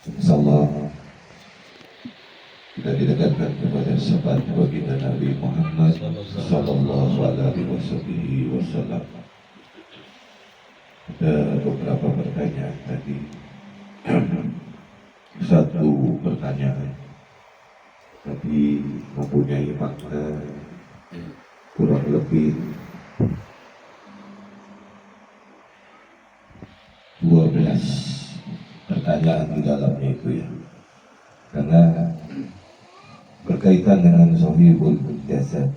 Insyaallah kita didekatkan kepada syafaat baginda Nabi Muhammad sallallahu alaihi wasallam. Ada beberapa pertanyaan tadi. Satu pertanyaan tapi mempunyai makna kurang lebih 12 pertanyaan di dalamnya itu ya, karena berkaitan dengan sahibul jasad.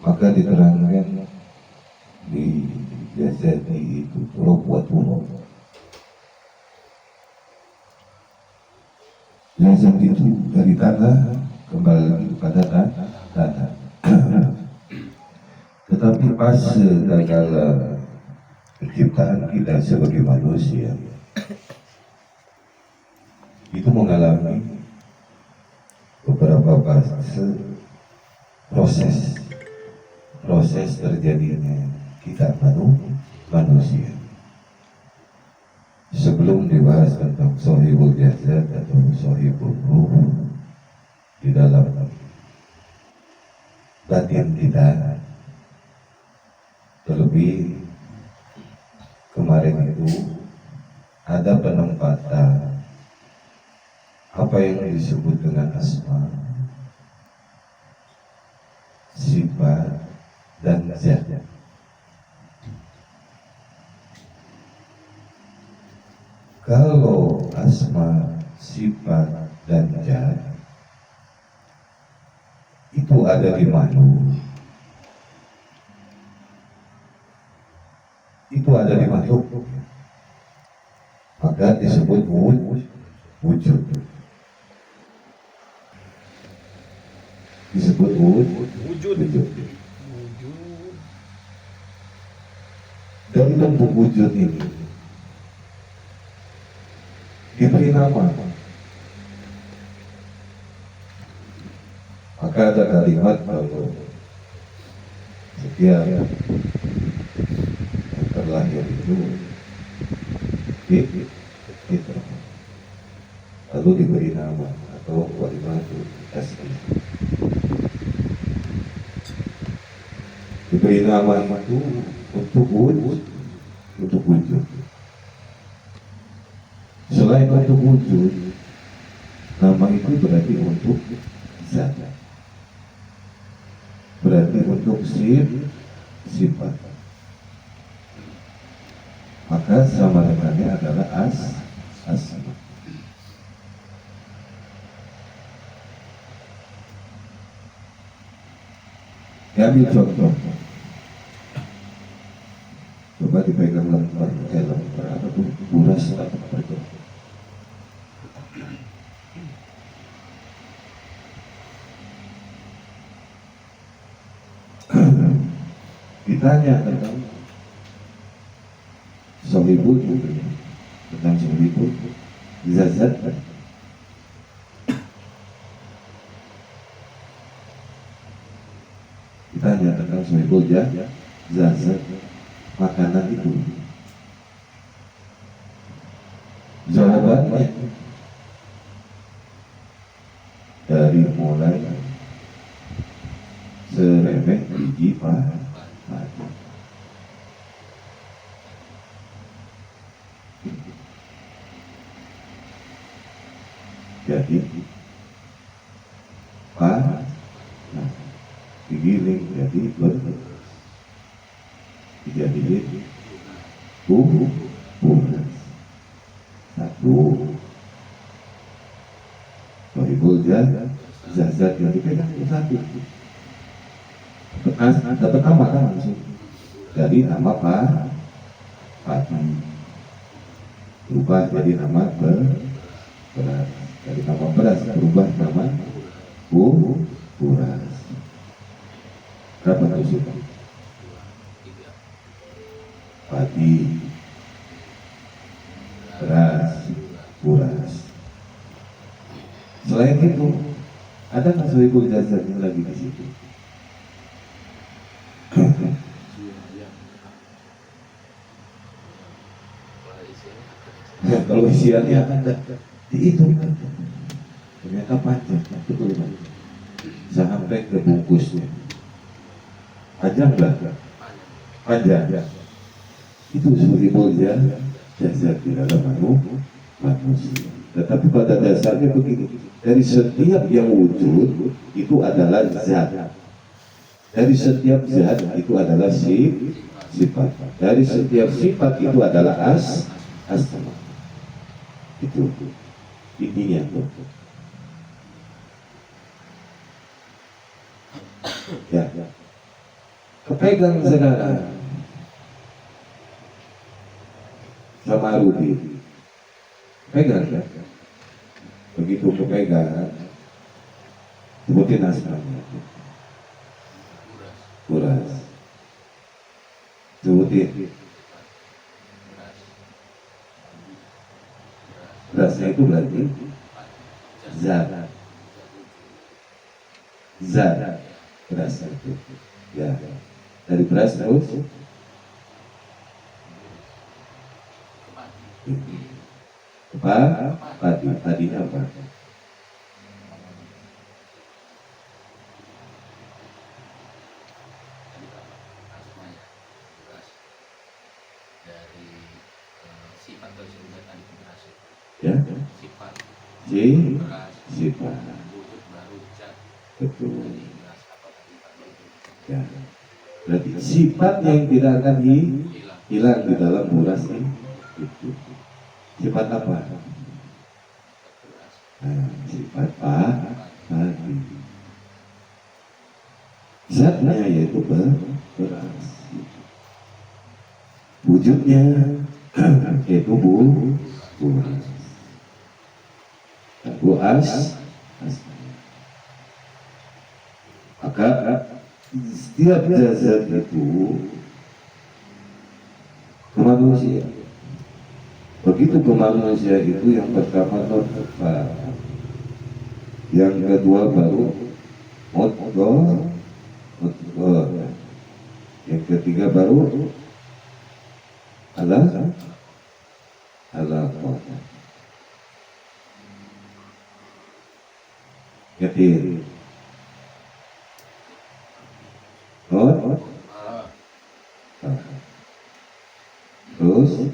Maka diterangkan di jasad itu robotun. Jasad itu dari tanah kembali kepada tanah. Tetapi pas segala penciptaan kita sebagai manusia itu mengalami beberapa fase proses terjadinya kita manusia. Sebelum dibahas tentang sahibul jasad atau sahibul ruh di dalam batin kita, terlebih kemarin itu ada penempatan apa yang disebut dengan asma, sifat, dan zat. Kalau asma, sifat, dan zat itu ada di makhluk, itu ada di makhluk, maka disebut wujud. Disebut wujud. Dan bentuk wujud ini diberi nama. Maka ada kalimat bahwa setiap yang terlahir itu fitrah, lalu diberi nama atau kalimat asli. Diberi nama itu untuk wujud. Selain untuk wujud, nama itu berarti untuk zat, berarti untuk sifat. Maka sama dengannya adalah asma. Ambil contoh. Coba dipegang lembar apa tuh, buras atau apa itu. Ditanya tentang sahibul, tentang sahibul jasad. Ditanya tentang sahibul jasad, makanan itu. Jawabannya dari mulai seremeh biji padi. Jadi digiling jadi dijadiin buras. Satu sahibul jasad yang dipegang itu satu. Dapat nama kan langsung. Jadi nama padi berubah jadi nama beras. Dari nama beras berubah nama buras. Berapa tusuk? Padi, beras, buras. Selain itu, ada nggak sahibul jasad yang lagi di situ? Kalau isiannya ada dihitung ternyata panjang, betul Pak. Sampai ke bungkusnya panjang nggak? Panjang. Itu suribul jasa di dalam manusia. Tetapi pada dasarnya begini, dari setiap yang wujud itu adalah zat. Dari setiap zat itu adalah sifat. Dari setiap sifat itu adalah asma. Itu intinya tuh. Ya. Kepegang sekarang sama Rudi. Pegang ya. Begitu kepegang, sebutin asmanya. Kuras. Sebutin. Berasnya itu berarti zat. Beras itu. Ya. Dari beras terus padinya apa? Ya. Sifat. Betul. Ya. Berarti sifat yang tidak akan hilang di dalam beras ini. Itu. Sifat apa? Nah, sifat padi. Zatnya yaitu beras. Wujudnya yaitu buas. Buas. Maka setiap zat itu ke manusia. Begitu ke manusia itu yang pertama nutfah, yang kedua baru mudghah, yang ketiga baru alaqah. Yatir. Terus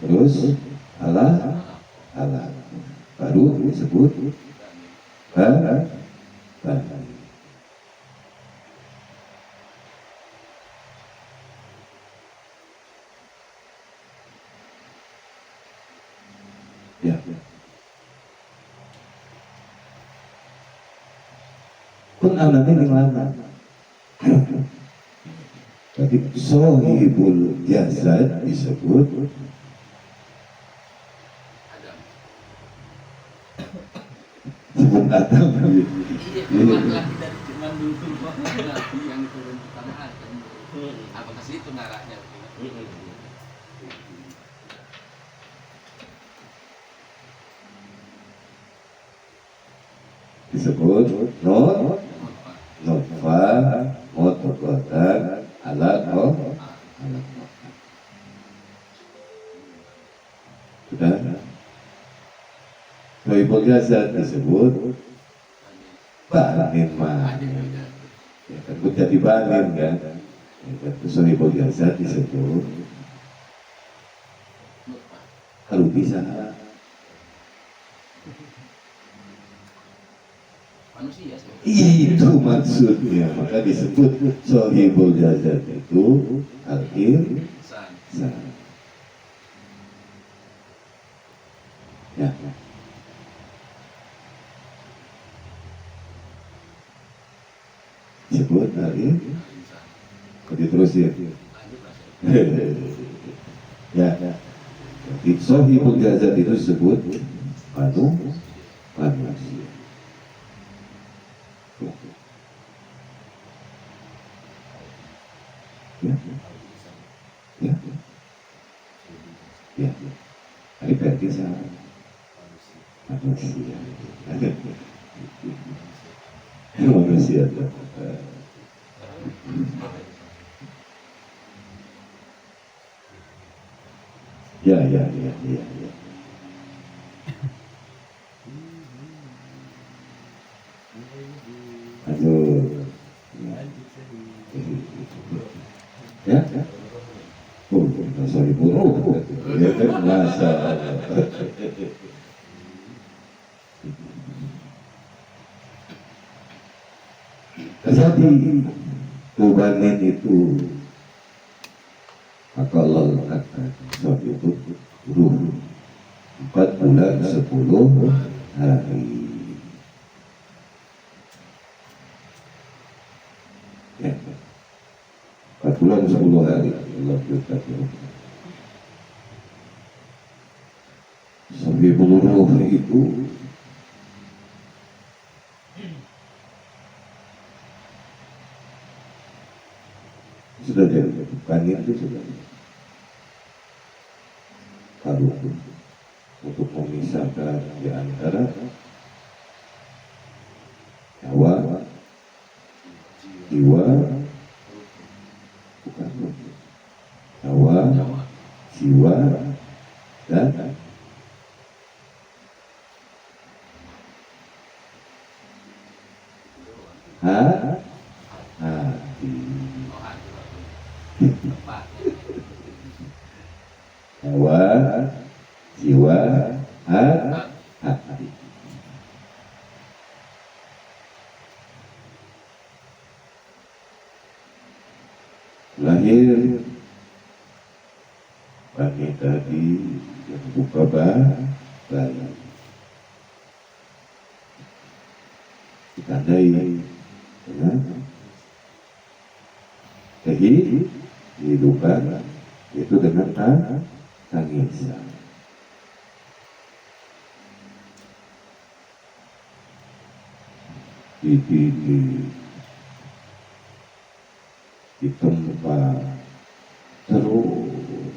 terus ala baru disebut badan. Ya. Pun anaknya di mana? Jadi sohibul jasad disebut sebut Adam. Iya, laki dari zaman dulu yang turun pertama Adam. Apakah situ naranya? Disebut nutfah, mudghah, alaqah. Sudah. Sohibul jasad disebut banin mah. Ya kan jadi banin kan. Sohibul jasad disebut kalau bisa Manusia. itu maksudnya. Maka disebut sohibul jasad itu al-insan. Ya. Disebut al-insan. Diterusin. Ya. Jadi sohibul jasad itu disebut manusia. Ya. Ini berarti sama manusia. Manusia. Ya, ya, ya, ya, ya. Aduh. Ya, ya. Oh, sorry buruk. Ya kan masa. Tetapi Tubanin itu maka Allah katakan sorry itu ruh 4 bulan 10 hari. Ya. 4 bulan 10 hari Allah katakan. Sampai ruh itu sudah ditentukan itu sudah kalau untuk memisahkan di antara nyawa, jiwa, bukan nyawa, jiwa, dan hati. Nyawa, jiwa, hati. Lahir pagi tadi yang buka bayi ditandai dengan kehidupan itu dengan tangisan. Di tempat terus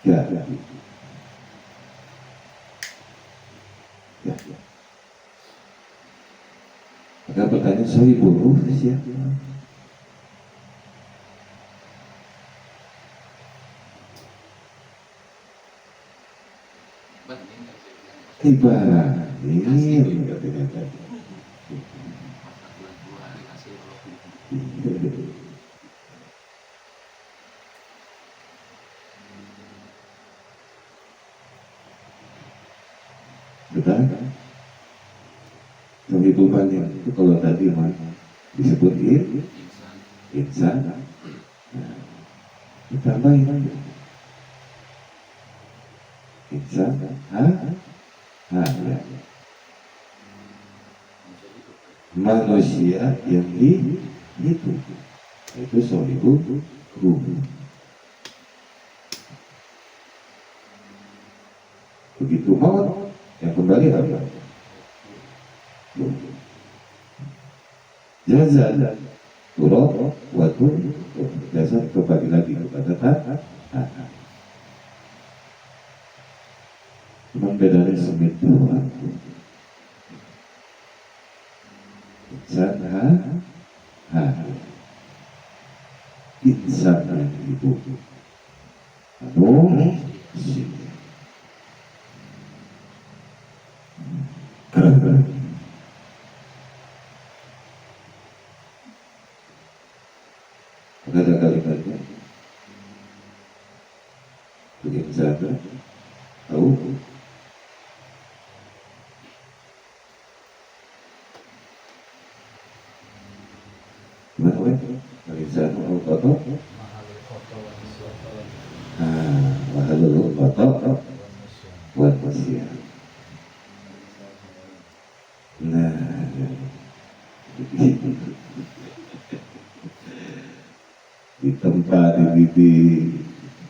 jadi ya. Maka pertanyaan saya buruh siapa? Ibahin katanya tadi. Betul? Kehidupan yang itu kalau tadi disebut insan, nah, ditambahin lagi insan, ya. Manusia yang itu sohibu ruh. Begitu maut yang kembali apa? Jaza turut waktu jasa kembali lagi kepada hati. Cuma bedanya semit dua. Insan insan yang ibu ada kalimatnya insan tahu gimana insan tahu mahalul kotor buat manusia. Nah, di tempat di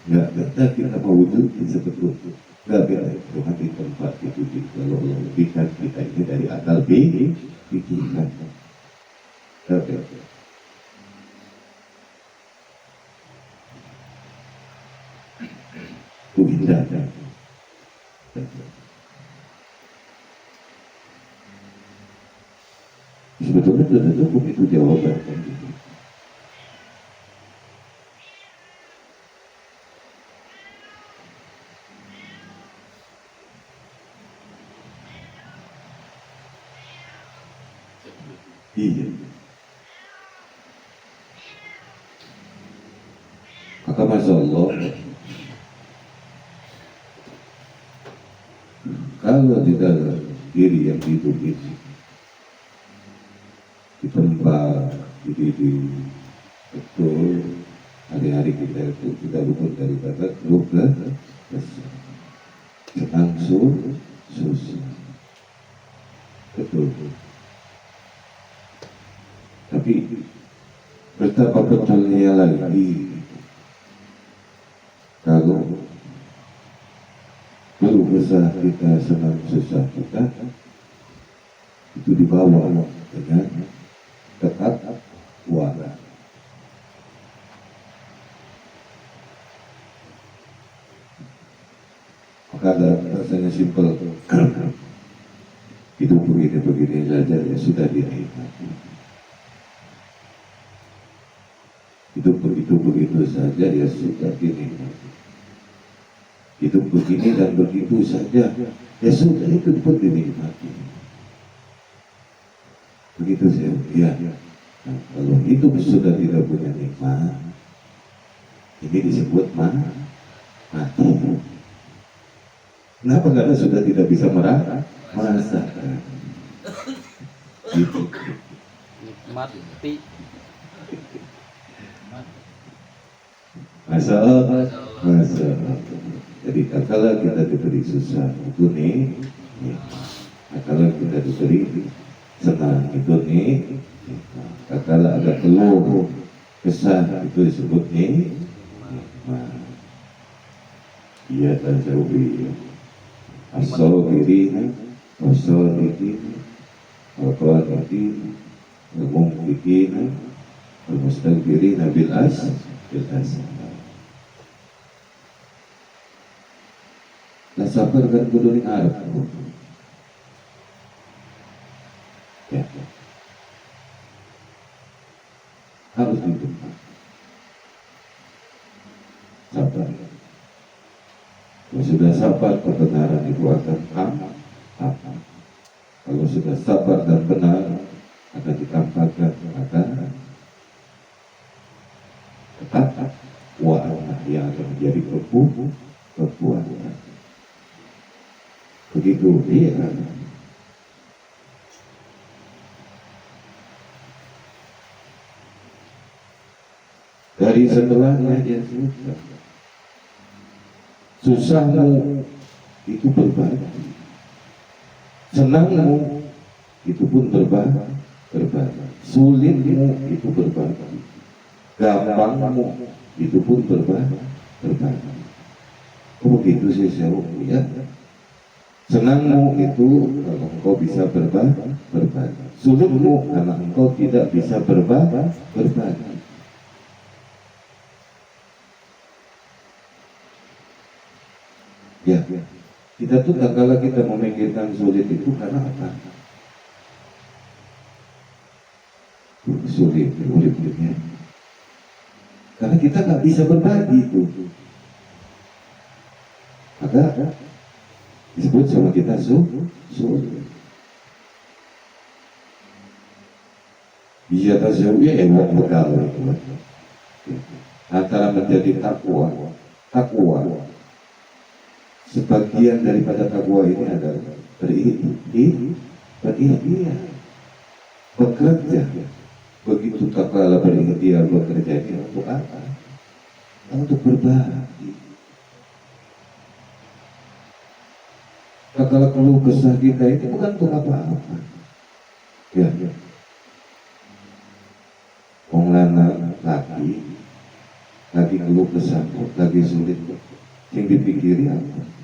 nggak beda kita mau wujud disebut wujud, nggak beda Tuhan di tempat itu kalau Allah lebihkan kita ini dari akal pikiran, nggak beda. Itu indah. Sebetulnya sudah cukup itu jawaban. Iya. Maka Masya Allah, kalau di dalam diri yang hidup ini, di tempat, di betul, hari-hari kita itu tidak luput daripada luka, senang susah. Betul. Tapi betapa betulnya lagi kalau keluh kesah kita, senang susah kita itu dibawa dengan tetap wala. Maka ada rasanya simpel. Hidup begini saja ya sudah dinikmati. Hidup begitu saja ya sudah dinikmati. Hidup begini dan begitu saja ya sudah itu pun dinikmati. Begitu saya ya. Nah, kalau hidup sudah tidak punya nikmat, ini disebut mati. Kenapa? Karena sudah tidak bisa merasakan. Gitu. Nikmati. Masalah. Jadi kalau kita diberi susah itu nih, kalau kita diberi senang itu nih, kalau ada keluh kesah itu disebut nih. Iya dan jauhi. As-sabirin, was-sadiqin, wal-qanitin, wal-mumtikin, wal-mustaghfirin bil asar. Lah sabar kan kudu ning arep. Ya. Harus ditempa. Sabar. Kalau sudah sabar, kebenaran itu akan aman. Kalau sudah sabar dan benar, akan ditampakkan maka tetap warna yang akan menjadi kekuatan. Begitu dia. Dari setelahnya dia susah. Susahmu itu berbagi, senangmu itu pun berbagi, sulitmu itu berbagi, gampangmu itu pun berbagi. Oh begitu sih saya ya. Senangmu itu kalau engkau bisa berbagi, sulitmu karena engkau tidak bisa berbagi. Ya, kita tuh tak kala kita memikirkan sulit itu karena apa? Sulit hidupnya. Karena kita nggak bisa berbagi itu. Maka disebut sama kita sulit. Bisa tasawuf ya emang bekal itu. Antara menjadi takwa. Sebagian daripada takwa ini adalah berikhtiar, bekerja. Begitu tak kalah berikhtiar bekerja ini untuk apa? Untuk berbagi. Tak kalah keluh kesah kita itu bukan untuk apa-apa. Ya. Wong lanang lagi keluh kesah, lagi sulit, yang dipikiri apa?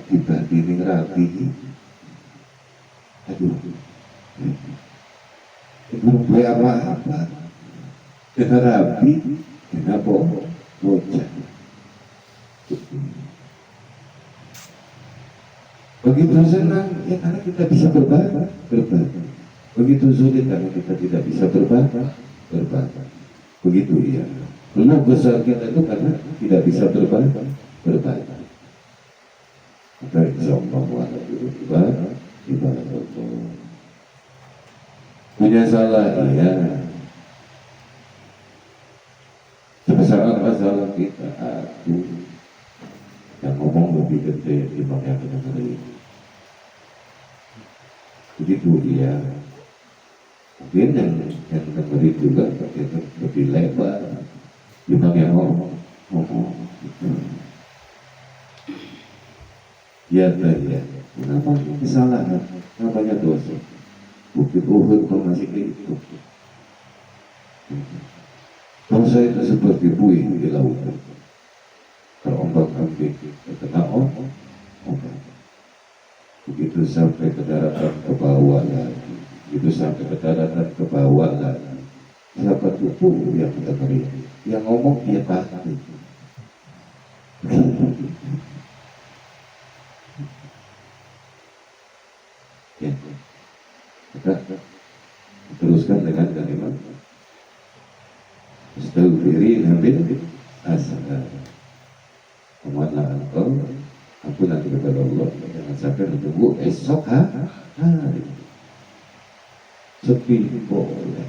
Pribadi ini rapi. Aduh, belum gue apa-apa. Kena rapi, kena bocah. Begitu senang, ya karena kita bisa berbagi. Begitu sulit karena kita tidak bisa berbagi. Begitu ya. Belum besar kita itu karena tidak bisa berbagi. Maka insya Allah ibadah punya salah ya. Sebesar apa salah kita? Aku yang ngomong lebih gede dibanding yang dengerin. Begitu dia. Mungkin yang dengerin juga lebih lebar dibanding yang ngomong. Ya. Kenapa kesalahan? Kenapa dosa? Bukti Uhud kau masih itu. Dosa itu seperti puing di lautan. Terombang-ambing terkena ombak. Begitu sampai ke daratan ke bawah lagi. Begitu sampai ke daratan ke bawah lagi. Siapa tuh yang dengerin? Yang ngomong dia pasti. Ya. Maka teruskan dengan kalimat Astaghfiri hamil asal. Kemana engkau? Aku nanti kepada Allah. Jangan sampai menunggu esok hari. Sedih boleh.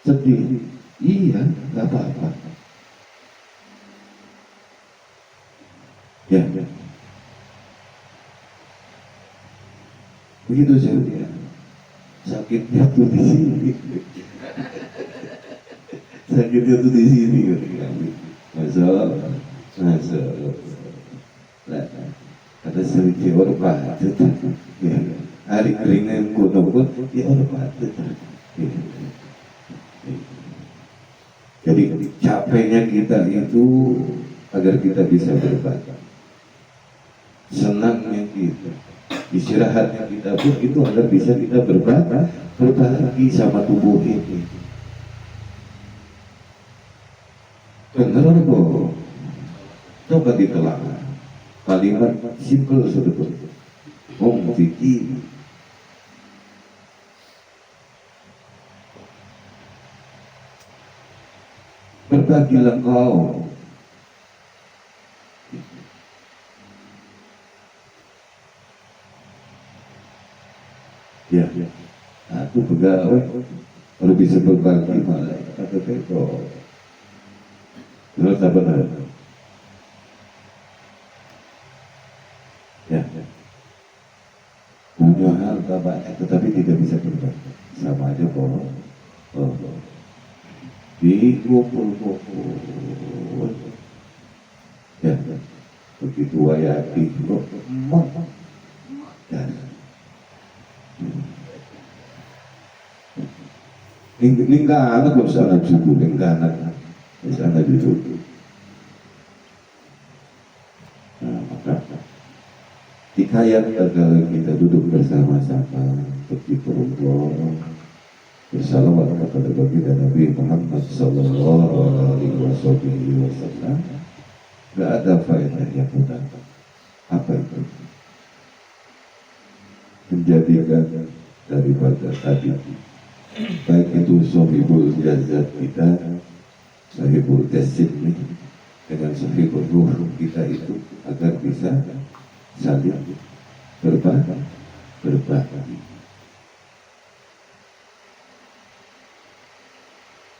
Sedih. Iya, nggak apa-apa. Ya. Begitu saja. Sakitnya tuh di sini. Sakitnya tuh di sini. Masya kata sedikit orang patut. Hari keringan kuno pun ya orang patut. Jadi capeknya kita itu agar kita bisa berbagi. Senangnya kita, istirahatnya kita pun itu agar bisa kita berbagi sama tubuh ini. Benar kok. Coba ditelah. Kalimat simple sebetulnya. Fikir. Berbagilah kau. Ya. Aku pegawai kalau bisa berbagi malah kata kau. Terus apa benar? Ya. Punya harta banyak tetapi tidak bisa berbagi. Sama aja bohong. Dikumpul-kumpul. Ya. Begitu wayati kok emang. Lingkaran kok sana cukup lingkaran. Sana duduk. Nah, maka hikayat kalau kita duduk bersama-sama seperti perempuan bersalawat kepada baginda Nabi Muhammad Sallallahu Alaihi Wasallam, gak ada faedah yang utama. Apa itu? Menjadikan daripada tadi, baik itu sahibul jazat kita, sahibul jasid dengan sahibul ruh kita itu agar bisa saling berbagi.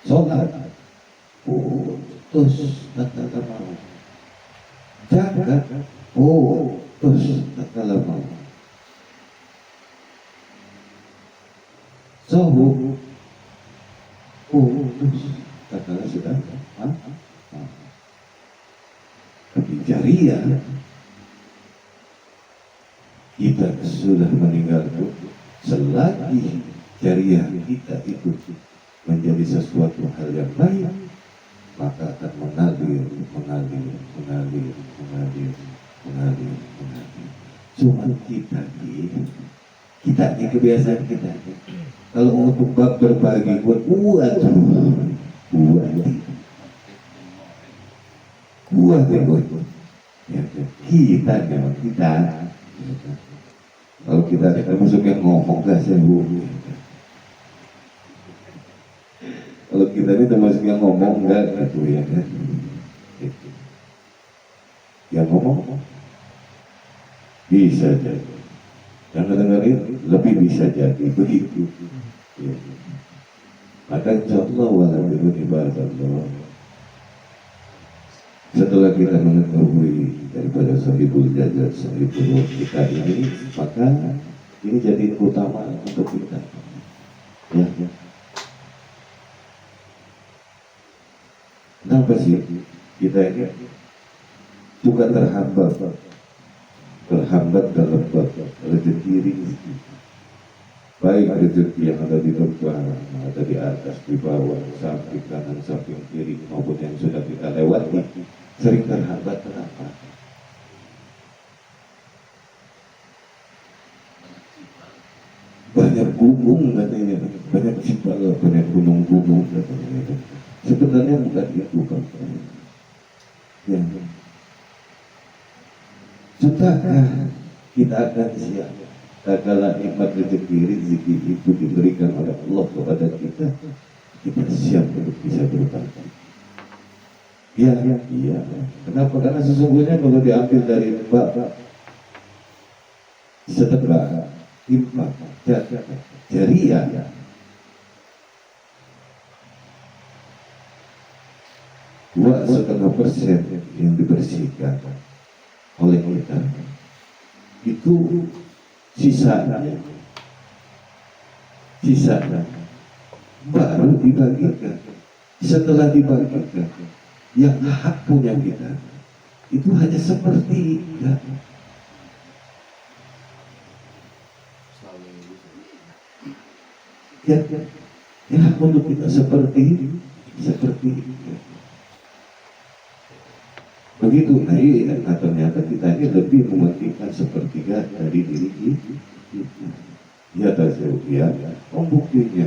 Sholat putus tatkala mau, jaga putus tatkala mau, zuhud putus tatkala sudah tapi jariah kita sudah meninggal pun selagi jariah kita itu menjadi sesuatu hal yang baik, maka akan mengalir. Cuma kita ini kebiasaan kita. Kalau untuk bab berbagi buat ya, kita. Kalau kita termasuk yang ngomong gak sembuh. Kalau kita ini termasuk yang ngomong enggak gitu ya kan? Gitu. Yang ngomong bisa jadi, yang dengerin lebih bisa jadi begitu. Ya. Maka insya Allah walaupun ibadah Allah, setelah kita mengetahui daripada sahibul jazat, sahibul kita ini, maka ini jadi utama untuk kita. Ya. Kenapa sih kita ini suka terhambat dalam bab rezeki rezeki, baik rezeki yang ada di depan, ada di atas, di bawah, samping kanan, samping kiri, maupun yang sudah kita lewati, sering terhambat. Kenapa? Banyak gunung katanya, banyak simpal, banyak gunung-gunung katanya. Sebenarnya bukan itu kan. Ya. Sudahkah kita akan siap tak kala nikmat rezeki itu diberikan oleh Allah kepada kita, kita siap untuk bisa berbagi. Iya. Kenapa? Karena sesungguhnya kalau diambil dari bab sedekah, infak, jariah, 2,5% yang dibersihkan oleh kita itu sisanya baru dibagikan. Setelah dibagikan, yang hak punya kita itu hanya sepertiga. Ya, hak untuk kita seperti begitu. Nah ternyata kita ini lebih mementingkan sepertiga dari diri kita. Ya tasawuf, buktinya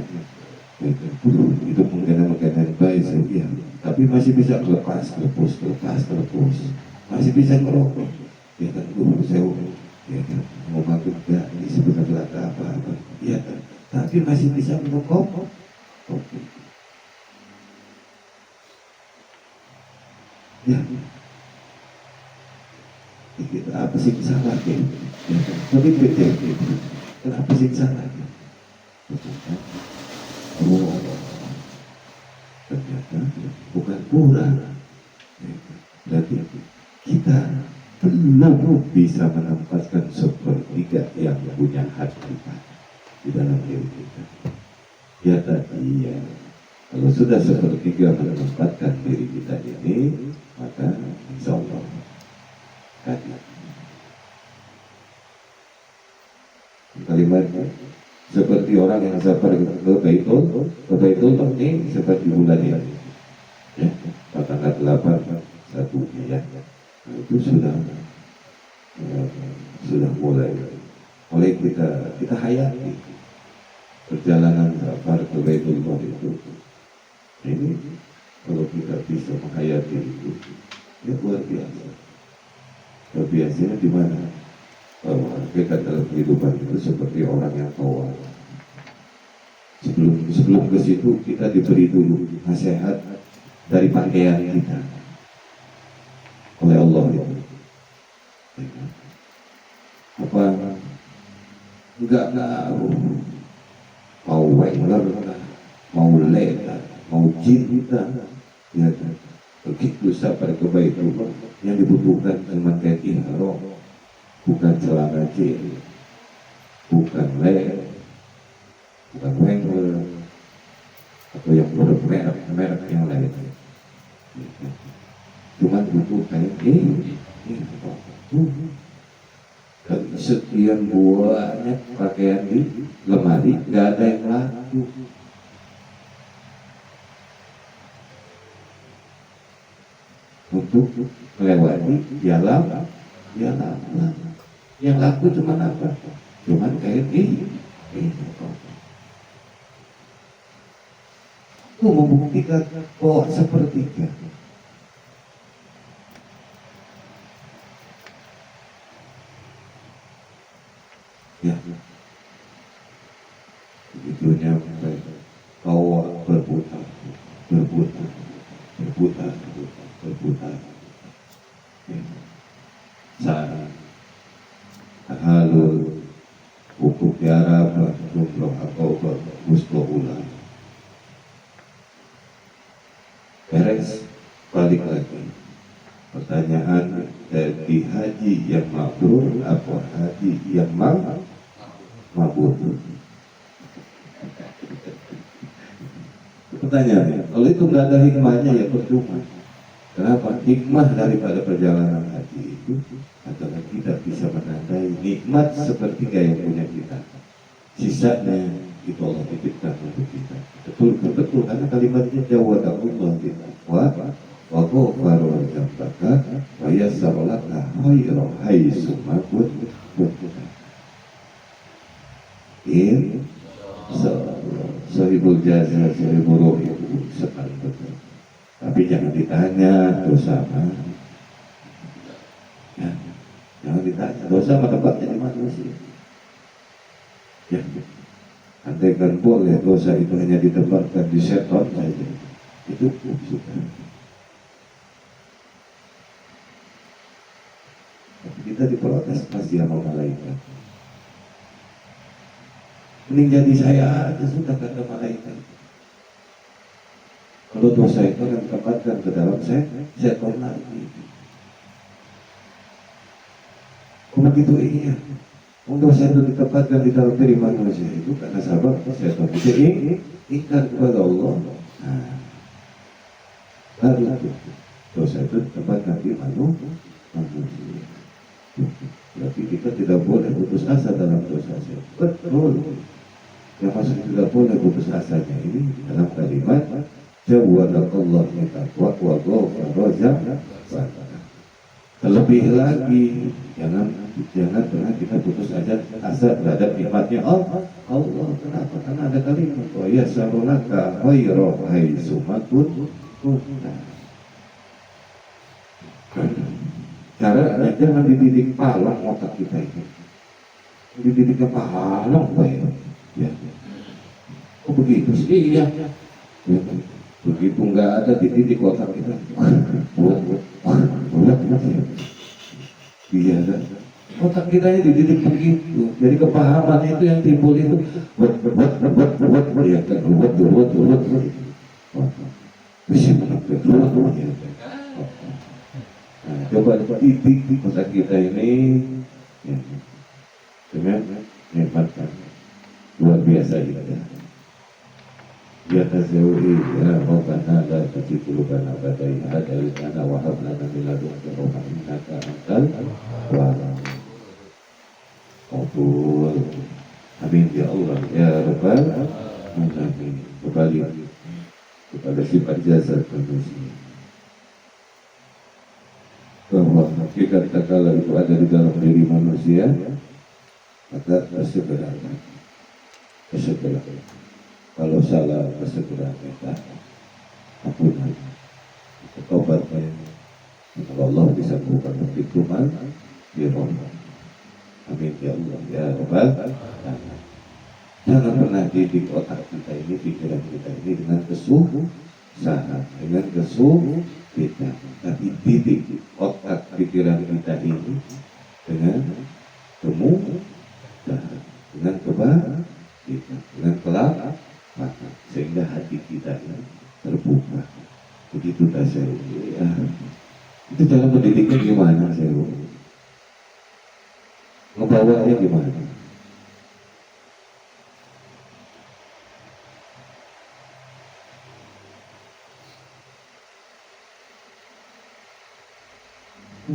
itu mungkin baik ya, tapi masih bisa lepas terus, masih bisa ngerokok. Ya kan saya ya kan mau makan enggak ini sebenarnya apa ya kan, tapi masih bisa merokok. Ya. Kita apa sih salah ya? Tapi beda. Kenapa sih salah? Oh, ternyata bukan kurang. Berarti kita belum bisa menempatkan sepertiga yang punya hak kita di dalam diri kita. Ya tadi ya, kalau sudah sepertiga menempatkan diri kita ini, maka insya Allah kalimatnya seperti orang yang sabar ke Baitul ini seperti bulan ini ya, tanggal 8 satunya ya. Nah, itu sudah mulai kita hayati perjalanan sabar ke Baitul itu. Ini kalau kita bisa menghayati itu ya luar biasa. Biasanya di mana? Kita dalam kehidupan itu seperti orang yang tawar. Sebelum ke situ kita diberi dulu nasihat dari pakaian kita oleh Allah itu. Apa? Enggak ngaruh. Mau wengler, mau lebar, mau cinta, ya kan? Begitu sabar kebaikan yang dibutuhkan cuma kayak ihram, bukan celana jil, bukan leher, bukan wengler, atau yang merek yang lain. Cuma butuh kayak dan sekian banyak pakaian di lemari, nggak ada yang laku. Untuk melewati jalan yang laku cuma apa? Cuma kayak membuktikan bahwa sepertiga. Ya, begitunya bawa berputar. berputar, berputar, berputar. Ya. Saat halul hukuk tiara jumroh atau bermusbah ulang beres, balik lagi. Pertanyaan, jadi haji yang mabrur apa haji yang mabur? Pertanyaannya, kalau itu nggak ada hikmahnya ya percuma. Kenapa? Hikmah daripada perjalanan haji itu adalah kita bisa menandai nikmat sepertiga yang punya kita. Sisanya itu Allah titipkan untuk kita. Betul karena kalimatnya jawab Allah kita. Wa ghafara dzambaka wa yassara laka khairan haitsu ma kunta. Sahibul jazah, sahibul ruh itu sekali betul. Tapi jangan ditanya dosa apa. Ya, jangan ditanya dosa apa tempatnya di manusia. Ya, andaikan boleh dosa itu hanya ditempatkan di setan saja, itu sudah. Tapi kita diprotes pasti sama malaikat. Mending jadi saya aja sudah kata malaikat. Kalau dosa itu akan ditempatkan ke dalam setan lagi. Kalau begitu iya. Dosa itu ditempatkan di dalam diri manusia itu karena sabab setan itu ingkar kepada Allah. Nah, baru itu dosa itu ditempatkan di manusia. Berarti kita tidak boleh putus asa dalam dosa. Betul. Yang maksud tidak boleh putus asanya ini dalam kalimat Jawadallah mitaqwa wa ghafara dzambaka. Terlebih lagi jangan pernah kita putus asa terhadap nikmatnya Allah. Kenapa? Karena ada kalimat wa yassara laka khairan haitsu ma kunta. Caranya jangan dididik palong otak kita ini. Dididiknya palong ya. Oh begitu sih, iya. Ya. Begitu nggak ada dididik otak kita. Iya kan? Otak kita ini dididik begitu. Jadi kepahaman itu yang timbul itu ya kan buat bisa menang ya. Nah, coba dididik otak kita ini ya, dengan menyempatkan luar biasa juga. Ya tasawwi ya Rabbana la tuzigh qulubana ba'da idh hadaytana wa hab lana min ladunka rahmatan innaka antal wahhab. Qabul. Amin ya Allah ya Rabbal alamin. Kembali kepada sifat jasad manusia. Bahwa hakikat takala itu ada di dalam diri manusia, maka persegerakan. Kalau salah persegera minta ampunan, tobatnya. Kalau Allah bisa buka pintu di rahmat. Amin ya Allah ya Rabbal alamin. Jangan pernah didik otak kita ini, pikiran kita ini dengan kesusahan, dengan kesulitan. Tapi didik otak pikiran kita ini dengan kemudahan, dengan kebahagiaan, dengan kelak. Sehingga hati kita ini terbuka. Begitu saya ya. Itu cara mendidiknya gimana saya? Ngebawanya gimana?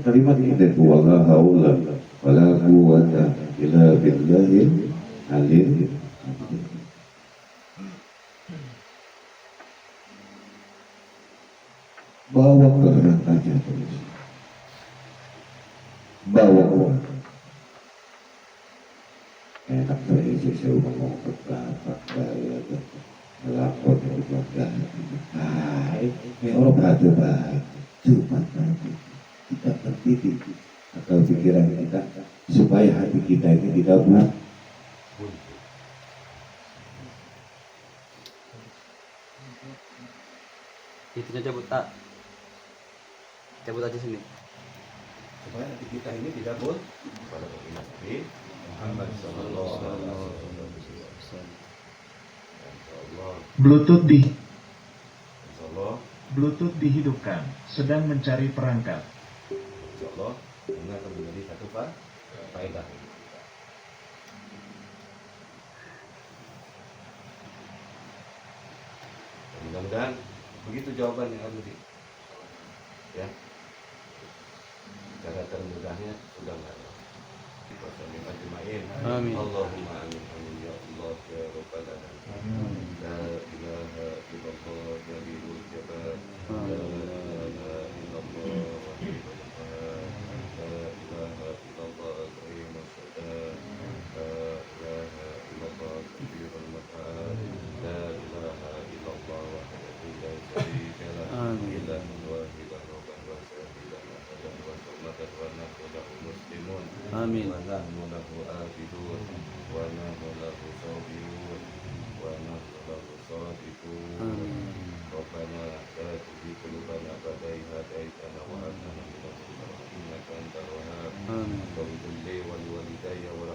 Kalimat ini dari wala haula wala quwwata illa billahil aliyil azim. Bawa keheratannya terus. Bawa. Enak saya ngomong berkata saya melapor dari keluarga. Baik, orang ada baik. Cuma nanti kita terdidik atau pikiran kita supaya hati kita ini tidak buat. Itunya cabut tak. Cabut aja sini. Supaya nanti kita ini tidak pun pada Nabi Muhammad sallallahu alaihi wasallam. Insyaallah. Insyaallah. Bluetooth dihidupkan, sedang mencari perangkat. Insyaallah ini akan menjadi satu faedah. Mudah-mudahan begitu jawabannya tadi. Ya. Cara termudahnya sudah ada. Wassalamualaikum ajma'in. Amin. Allahumma amin amin ya Allah ya rabbal alamin. La ilaha illallah jalilul jabal. La ilaha illallah wahidul qahhar. La ilaha illallah al-karimul sadar. La ilaha illallah kabirul muta'al. La ilaha illallah wahdahu la syarika lah. Amin. Ilahun wahidan rabban wa syahidan ahadan wa samatan wa nahnu lahu muslimun. Amin. Wa nahnu lahu abidun. Wa nahnu lahu sabirun. Wa nahnu lahu sadiqun. Amin. Rabbana la tuzigh qulubana ba'da idh hadaytana wa hab lana min ladunka rahmatan innaka antal wahhab. Amin. Waghfir li wa liwalidayya wa